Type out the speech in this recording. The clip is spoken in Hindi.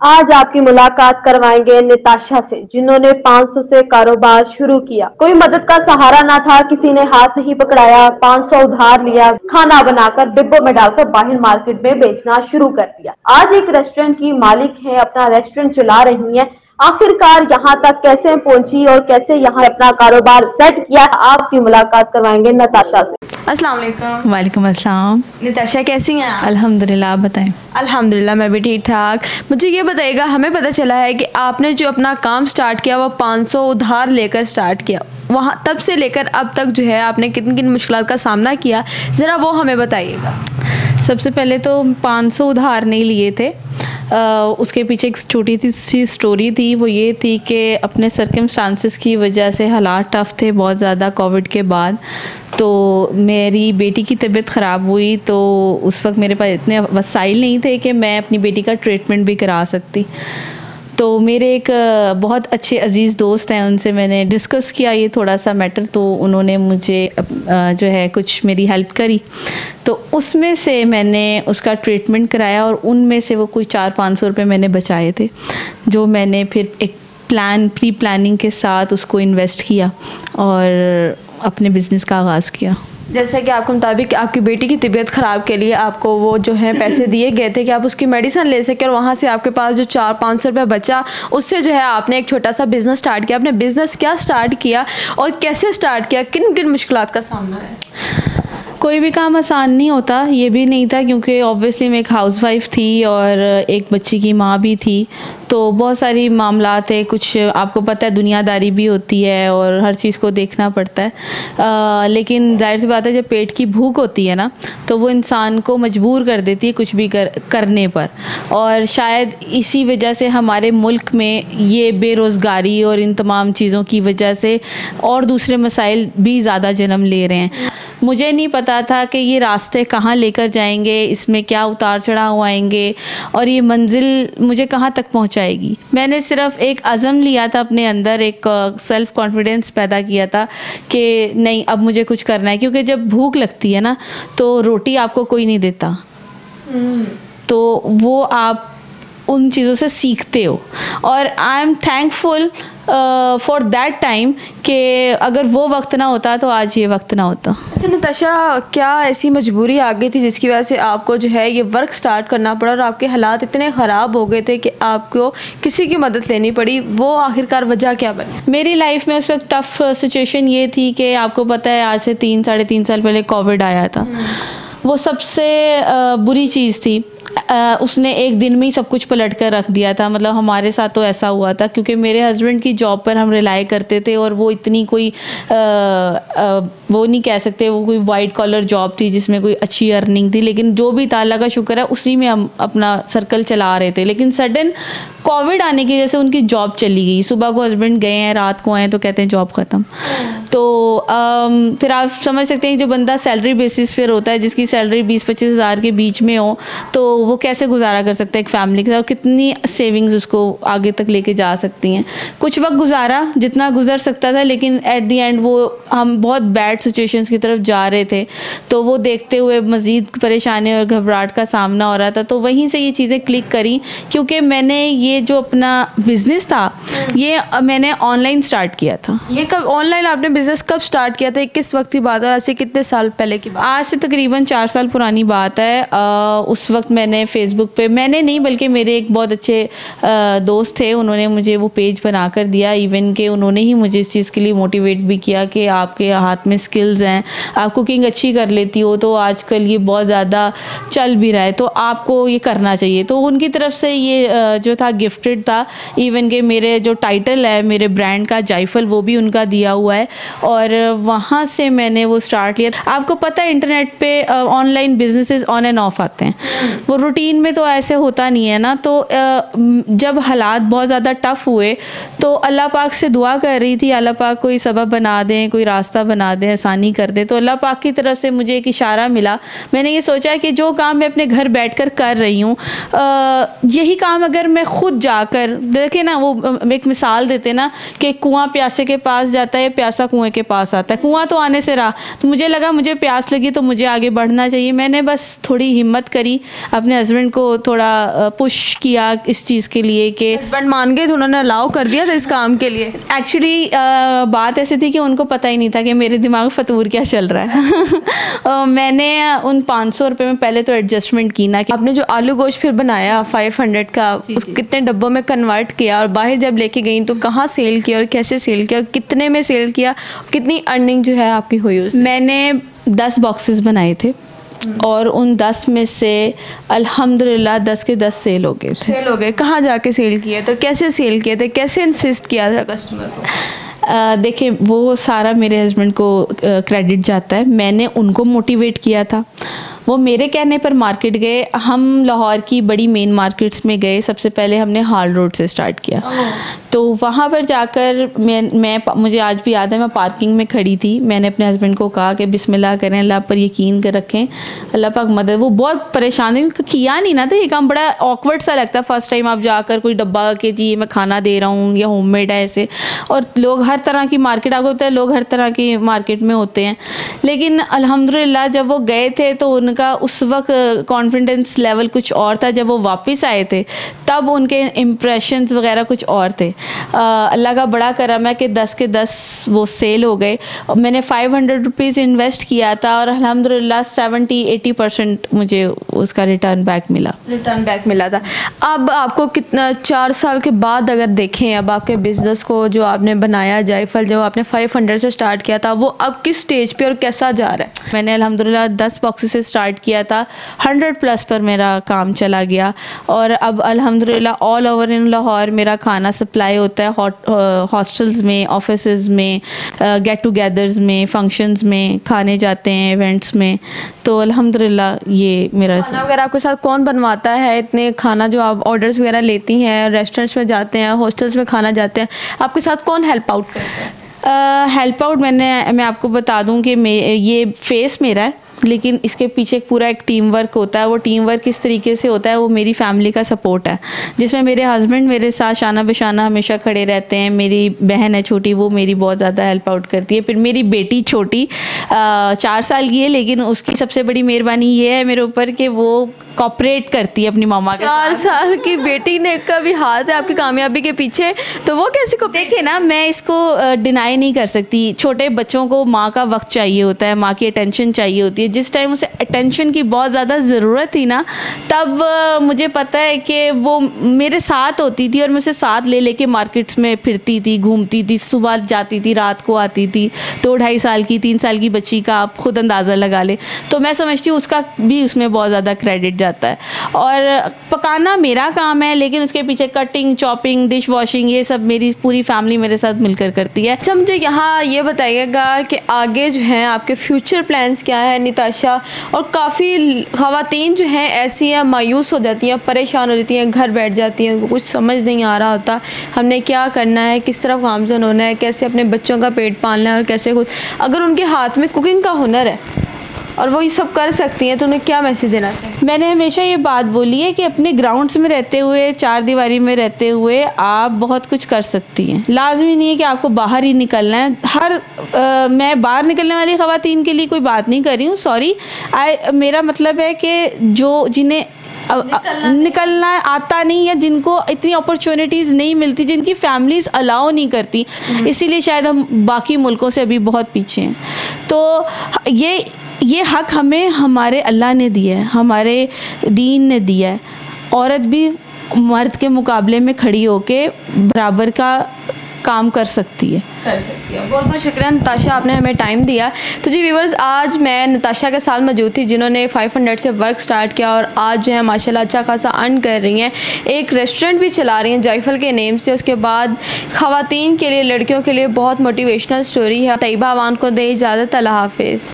आज आपकी मुलाकात करवाएंगे निताशा से, जिन्होंने 500 से कारोबार शुरू किया। कोई मदद का सहारा ना था, किसी ने हाथ नहीं पकड़ाया, 500 उधार लिया, खाना बनाकर डिब्बों में डालकर बाहर मार्केट में बेचना शुरू कर दिया। आज एक रेस्टोरेंट की मालिक है, अपना रेस्टोरेंट चला रही है। आखिरकार यहाँ तक कैसे पहुंची और कैसे यहाँ अपना कारोबार सेट किया, आपकी मुलाकात करवाएंगे नताशा से। अस्सलाम वालेकुम। वालेकुम अस्सलाम। निताशा कैसी हैं आप? अल्हम्दुलिल्लाह, आप बताएं। अल्हम्दुलिल्लाह मैं भी ठीक ठाक। मुझे ये बताइएगा, हमें पता चला है कि आपने जो अपना काम स्टार्ट किया वो 500 उधार लेकर स्टार्ट किया। वहाँ तब से लेकर अब तक जो है आपने किन किन मुश्किलात का सामना किया, ज़रा वो हमें बताइएगा। सबसे पहले तो 500 उधार नहीं लिए थे। उसके पीछे एक छोटी सी स्टोरी थी। वो ये थी कि अपने सर्कमस्टांसेस की वजह से हालात टफ़ थे बहुत ज़्यादा कोविड के बाद। तो मेरी बेटी की तबीयत ख़राब हुई, तो उस वक्त मेरे पास इतने वसाइल नहीं थे कि मैं अपनी बेटी का ट्रीटमेंट भी करा सकती। तो मेरे एक बहुत अच्छे अज़ीज़ दोस्त हैं, उनसे मैंने डिस्कस किया ये थोड़ा सा मैटर, तो उन्होंने मुझे जो है कुछ मेरी हेल्प करी। तो उसमें से मैंने उसका ट्रीटमेंट कराया और उनमें से वो कोई 400-500 रुपये मैंने बचाए थे, जो मैंने फिर एक प्री प्लानिंग के साथ उसको इन्वेस्ट किया और अपने बिज़नेस का आगाज़ किया। जैसे कि आपके मुताबिक आपकी बेटी की तबीयत ख़राब के लिए आपको वो जो है पैसे दिए गए थे कि आप उसकी मेडिसिन ले सकें, और वहाँ से आपके पास जो 400-500 रुपये बचा, उससे जो है आपने एक छोटा सा बिज़नेस स्टार्ट किया। आपने बिज़नेस क्या स्टार्ट किया और कैसे स्टार्ट किया, किन किन मुश्किलात का सामना है? कोई भी काम आसान नहीं होता, ये भी नहीं था, क्योंकि ऑब्वियसली मैं एक हाउसवाइफ थी और एक बच्ची की माँ भी थी। तो बहुत सारी मामलात है, कुछ आपको पता है दुनियादारी भी होती है और हर चीज़ को देखना पड़ता है। लेकिन जाहिर सी बात है, जब पेट की भूख होती है ना, तो वो इंसान को मजबूर कर देती है कुछ भी करने पर। और शायद इसी वजह से हमारे मुल्क में ये बेरोज़गारी और इन तमाम चीज़ों की वजह से और दूसरे मसाइल भी ज़्यादा जन्म ले रहे हैं। मुझे नहीं पता था कि ये रास्ते कहाँ लेकर जाएंगे, इसमें क्या उतार चढ़ाव आएंगे और ये मंजिल मुझे कहाँ तक पहुँचाएगी। मैंने सिर्फ एक अज़म लिया था अपने अंदर, एक सेल्फ़ कॉन्फिडेंस पैदा किया था कि नहीं, अब मुझे कुछ करना है। क्योंकि जब भूख लगती है ना, तो रोटी आपको कोई नहीं देता, तो वो आप उन चीज़ों से सीखते हो। और I am thankful for that time कि अगर वो वक्त ना होता तो आज ये वक्त ना होता। अच्छा निताशा, क्या ऐसी मजबूरी आ गई थी जिसकी वजह से आपको जो है ये वर्क स्टार्ट करना पड़ा और आपके हालात इतने ख़राब हो गए थे कि आपको किसी की मदद लेनी पड़ी? वो आखिरकार वजह क्या बनी? मेरी लाइफ में उस वक्त टफ़ सिचुएशन ये थी कि आपको पता है आज से 3-3.5 साल पहले कोविड आया था। वो सबसे बुरी चीज़ थी। उसने एक दिन में ही सब कुछ पलट कर रख दिया था। मतलब हमारे साथ तो ऐसा हुआ था, क्योंकि मेरे हस्बैंड की जॉब पर हम रिलाई करते थे और वो इतनी कोई वो नहीं कह सकते, वो कोई वाइट कॉलर जॉब थी जिसमें कोई अच्छी अर्निंग थी, लेकिन जो भी था अल्लाह का शुक्र है उसी में हम अपना सर्कल चला रहे थे। लेकिन सडन कोविड आने की वजह से उनकी जॉब चली गई। सुबह को हस्बैंड गए हैं, रात को आए तो कहते हैं जॉब ख़त्म। तो फिर आप समझ सकते हैं जो बंदा सैलरी बेसिस पर होता है, जिसकी सैलरी 20-25 हज़ार के बीच में हो, तो वो कैसे गुजारा कर सकता है एक फैमिली के साथ, कितनी सेविंग्स उसको आगे तक लेके जा सकती हैं। कुछ वक्त गुजारा जितना गुजर सकता था, लेकिन एट दी एंड वो हम बहुत बैड सिचुएशंस की तरफ जा रहे थे। तो वो देखते हुए मज़ीद परेशानी और घबराहट का सामना हो रहा था। तो वहीं से ये चीज़ें क्लिक करी, क्योंकि मैंने ये जो अपना बिज़नेस था ये मैंने ऑनलाइन स्टार्ट किया था। ये कब ऑनलाइन आपने बिज़नेस कब स्टार्ट किया था? किस वक्त की बात है? ऐसे कितने साल पहले की बात? आज से तकरीबन 4 साल पुरानी बात है। उस वक्त मैंने फेसबुक पे, मैंने नहीं बल्कि मेरे एक बहुत अच्छे दोस्त थे, उन्होंने मुझे वो पेज बना कर दिया। इवन के उन्होंने ही मुझे इस चीज़ के लिए मोटिवेट भी किया कि आपके हाथ में स्किल्स हैं, आप कुकिंग अच्छी कर लेती हो, तो आजकल ये बहुत ज़्यादा चल भी रहा है, तो आपको ये करना चाहिए। तो उनकी तरफ से ये जो था गिफ्टेड था। इवन के मेरे जो टाइटल है मेरे ब्रांड का जायफल, वो भी उनका दिया हुआ है। और वहाँ से मैंने वो स्टार्ट लिया। आपको पता है इंटरनेट पे online businesses on end of आते हैं, वो रूटीन में तो ऐसे होता नहीं है ना। तो जब हालात बहुत ज़्यादा टफ़ हुए तो अल्लाह पाक से दुआ कर रही थी, अल्लाह पाक कोई सबब बना दें, कोई रास्ता बना दें, आसानी कर दें। तो अल्लाह पाक की तरफ से मुझे एक इशारा मिला। मैंने ये सोचा कि जो काम मैं अपने घर बैठकर कर रही हूँ, यही काम अगर मैं खुद जाकर देखे ना, वो एक मिसाल देते ना कि कुआं प्यासे के पास जाता है, प्यासा कुआं कुएं के पास आता है, कुआं तो आने से रहा। तो मुझे लगा मुझे प्यास लगी तो मुझे आगे बढ़ना चाहिए। मैंने बस थोड़ी हिम्मत करी, अपने हस्बैंड को थोड़ा पुश किया इस चीज़ के लिए कि हस्बैंड मान गए तो उन्होंने अलाउ कर दिया था इस काम के लिए? एक्चुअली बात ऐसी थी कि उनको पता ही नहीं था कि मेरे दिमाग में फतूर क्या चल रहा है। मैंने उन 500 रुपये में पहले तो एडजस्टमेंट की ना कि आपने जो आलू गोश्त फिर बनाया 500 का, उस कितने डब्बों में कन्वर्ट किया और बाहर जब लेके गई तो कहाँ सेल किया और कैसे सेल किया, कितने में सेल किया, कितनी अर्निंग जो है आपकी हुई उससे? मैंने 10 बॉक्सेस बनाए थे और उन 10 में से अल्हम्दुलिल्लाह 10 के 10 सेल हो गए थे। सेल हो गए। कहाँ जाके सेल किए थे, कैसे सेल किए थे, कैसे इंसिस्ट किया था कस्टमर को? देखिए वो सारा मेरे हस्बैंड को क्रेडिट जाता है। मैंने उनको मोटिवेट किया था, वो मेरे कहने पर मार्केट गए। हम लाहौर की बड़ी मेन मार्केट्स में गए। सबसे पहले हमने हाल रोड से स्टार्ट किया। तो वहाँ पर जाकर मुझे आज भी याद है, मैं पार्किंग में खड़ी थी। मैंने अपने हस्बैंड को कहा कि बिस्मिल्लाह करें, अल्लाह पर यकीन कर रखें, अल्लाह पाक मदद। वो बहुत परेशान थी, किया नहीं ना था ये काम, बड़ा ऑकवर्ड सा लगता है फर्स्ट टाइम आप जाकर कोई डब्बा के जी मैं खाना दे रहा हूँ या होममेड है ऐसे। और लोग हर तरह की मार्केट, आपको होता है लोग हर तरह की मार्केट में होते हैं। लेकिन अल्हम्दुलिल्लाह जब वो गए थे तो उनका उस वक्त कॉन्फिडेंस लेवल कुछ और था। जब वो वापस आए थे तब उनके इम्प्रेशंस वगैरह कुछ और थे। अल्लाह का बड़ा करम है कि 10 के 10 वो सेल हो गए। मैंने 500 रुपीज़ इन्वेस्ट किया था और अल्हम्दुलिल्लाह 70-80% मुझे उसका रिटर्न बैक मिला था। अब आपको कितना 4 साल के बाद अगर देखें, अब आपके बिजनेस को जो आपने बनाया जायफल, जो आपने 500 से स्टार्ट किया था, वो अब किस स्टेज पे और कैसा जा रहा है? मैंने अल्हम्दुलिल्लाह 10 बॉक्सेस से स्टार्ट किया था, 100+ पर मेरा काम चला गया और अब अल्हम्दुलिल्लाह ऑल ओवर इन लाहौर मेरा खाना सप्लाई होता है। हॉस्टल्स में, ऑफिसेज में, गेट टुगेदर्स में, फंक्शंस में खाने जाते हैं, इवेंट्स में। तो अल्हम्दुलिल्लाह ये मेरा खाना वगैरह आपके साथ कौन बनवाता है? इतने खाना जो आप ऑर्डर्स वगैरह लेती हैं, रेस्टोरेंट्स में जाते हैं, हॉस्टल्स में खाना जाते हैं, आपके साथ कौन हेल्प आउट करता है? हेल्प आउट मैं आपको बता दूं कि ये फेस मेरा है, लेकिन इसके पीछे पूरा एक टीम वर्क होता है। वो टीम वर्क किस तरीके से होता है, वो मेरी फैमिली का सपोर्ट है, जिसमें मेरे हस्बैंड मेरे साथ शाना बशाना हमेशा खड़े रहते हैं। मेरी बहन है छोटी, वो मेरी बहुत ज़्यादा हेल्प आउट करती है। फिर मेरी बेटी छोटी 4 साल की है, लेकिन उसकी सबसे बड़ी मेहरबानी ये है मेरे ऊपर कि वो कॉपरेट करती है अपनी मामा के। 4 साल की बेटी ने का भी हाथ है आपकी कामयाबी के पीछे, तो वो कैसे को? देखिए ना, मैं इसको डिनाई नहीं कर सकती। छोटे बच्चों को माँ का वक्त चाहिए होता है, माँ की अटेंशन चाहिए होती है। जिस टाइम उसे अटेंशन की बहुत ज़्यादा ज़रूरत थी ना, तब मुझे पता है कि वो मेरे साथ होती थी और मैं उसे साथ ले लेके मार्केट्स में फिरती थी, घूमती थी, सुबह जाती थी, रात को आती थी। 2-2.5 साल की, 3 साल की बच्ची का आप खुद अंदाज़ा लगा ले। तो मैं समझती हूँ उसका भी उसमें बहुत ज़्यादा क्रेडिट जाता है। और पकाना मेरा काम है, लेकिन उसके पीछे कटिंग, चॉपिंग, डिश वॉशिंग, ये सब मेरी पूरी फैमिली मेरे साथ मिलकर करती है। अच्छा, मुझे यहाँ ये बताइएगा कि आगे जो हैं आपके फ्यूचर प्लान्स क्या है निताशा? और काफ़ी ख़वातीन जो हैं ऐसी हैं, मायूस हो जाती हैं, परेशान हो जाती हैं, घर बैठ जाती हैं, उनको कुछ समझ नहीं आ रहा होता हमने क्या करना है, किस तरफ गामज़न होना है, कैसे अपने बच्चों का पेट पालना है और कैसे खुद। अगर उनके हाथ में कुकिंग का हुनर है और वो ये सब कर सकती हैं, तो उन्हें क्या मैसेज देना चाहिए? मैंने हमेशा ये बात बोली है कि अपने ग्राउंड्स में रहते हुए, 4 दीवारी में रहते हुए आप बहुत कुछ कर सकती हैं। लाजमी नहीं है कि आपको बाहर ही निकलना है। मैं बाहर निकलने वाली ख़वातीन के लिए कोई बात नहीं कर रही हूँ, सॉरी। मेरा मतलब है कि जिन्हें निकलना आता नहीं है, जिनको इतनी अपॉर्चुनिटीज़ नहीं मिलती, जिनकी फैमिलीज़ अलाउ नहीं करती, इसीलिए शायद हम बाकी मुल्कों से अभी बहुत पीछे हैं। तो ये हक हमें हमारे अल्लाह ने दिया है, हमारे दीन ने दिया है। औरत भी मर्द के मुकाबले में खड़ी होके बराबर का काम कर सकती है। बहुत बहुत शुक्रिया नताशा, आपने हमें टाइम दिया। तो जी व्यूवर्स, आज मैं नताशा के साथ मौजूद थी जिन्होंने 500 से वर्क स्टार्ट किया और आज जो है माशाल्लाह अच्छा खासा अर्न कर रही हैं। एक रेस्टोरेंट भी चला रही हैं जायफल के नेम से। उसके बाद ख़वातीन के लिए, लड़कियों के लिए बहुत मोटिवेशनल स्टोरी है। तैयबा अवान को दे इजाज़त, अल्लाह हाफिज़।